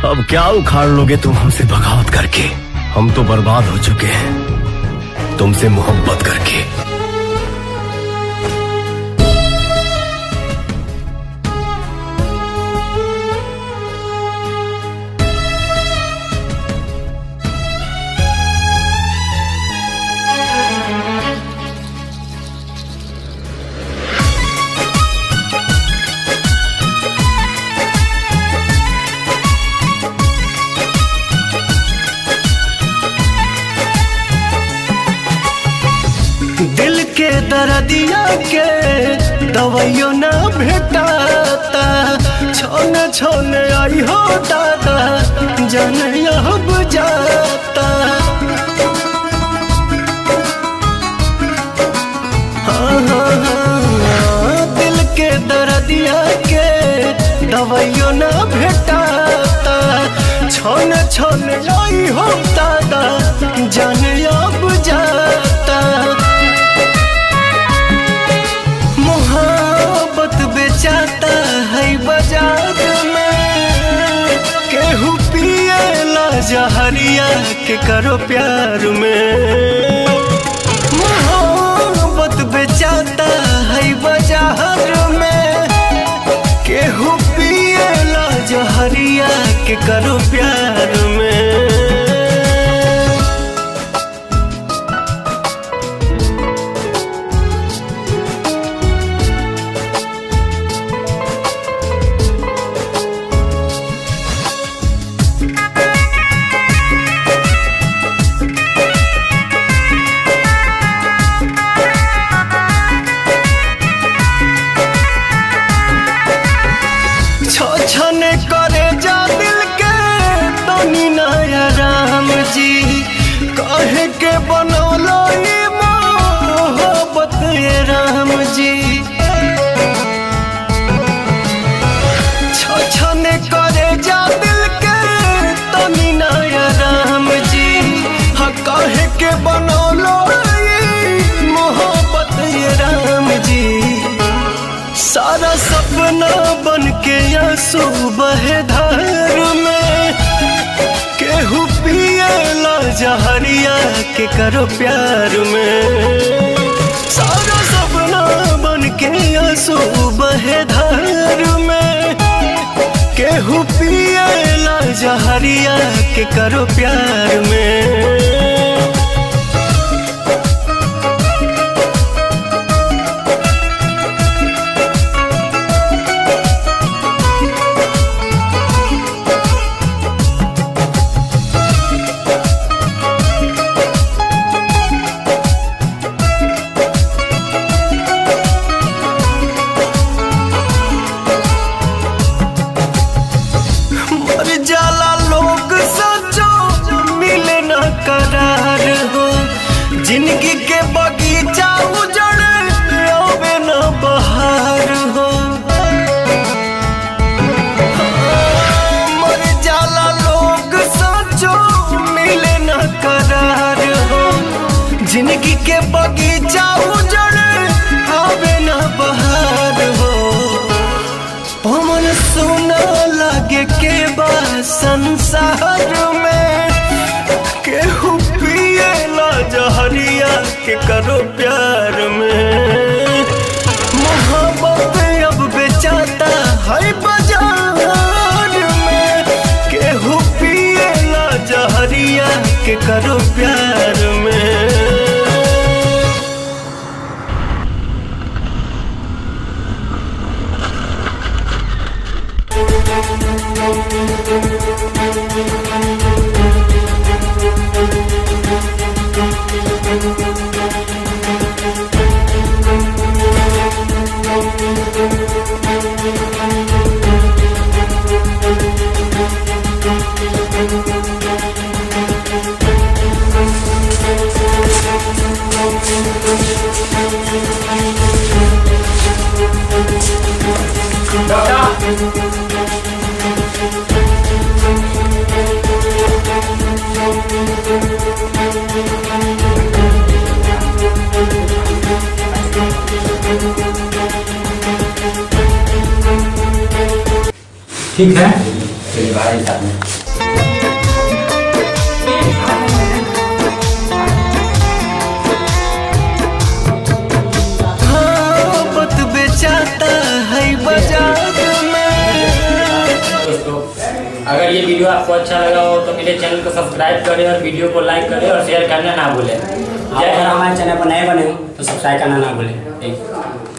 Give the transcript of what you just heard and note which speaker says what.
Speaker 1: अब क्या उखाड़ लोगे तुम हमसे बगावत करके? हम तो बर्बाद हो चुके हैं तुमसे मोहब्बत करके।
Speaker 2: दिल के दर्दिया के दवाइयों ना भेटाता, छोने छोने आई हो दादा जान अब जाता। दिल के दर्दिया के दवाइयों ना भेटाता, छोने छोने आई हो दादा जान अब जाता। बेचाता है बाजार में, केहू पिएला जहरिया के करो प्यार में। मोहब्बत बेचाता है बाजार में, केहू पिएला जहरिया के करो प्यार में। छने करे जा दिल के तनी नया राम जी, कहे के बनौलो ये मोहब्बत ये राम जी। छने करे जा दिल के तनी नया राम जी, हाँ कहे के बनौलो ये मोहब्बत ये राम जी। सारा सपना बन के आंसू बहे धार में, केहू पिएला जहरिया के करो प्यार में। सारा सपना बन के आंसू बहे धार में, केहू पिएला जहरिया के करो प्यार में। जिंदगी के बगीचा उजड़ आवे न बहार हो, मर जाला लोग सोचो मिले न करार हो। जिंदगी के बगीचा उजड़ आवे न बहार हो, पवन सुना लगे के बा संसार में, केहू पिएला जहरिया के करो प्यार में। मोहब्बत अब बेचाता है बाजार में, केहू पिएला जहरिया के करो प्यार में।
Speaker 3: ठीक है। चलिए बाहर साथ में।
Speaker 2: बेचाता है बाजार में।
Speaker 3: दोस्तों अगर ये वीडियो आपको अच्छा लगा हो तो मेरे चैनल को सब्सक्राइब करें और वीडियो को लाइक करें और शेयर करना ना भूलें। अगर हमारे चैनल पर नए बने हो तो सब्सक्राइब करना ना भूलें।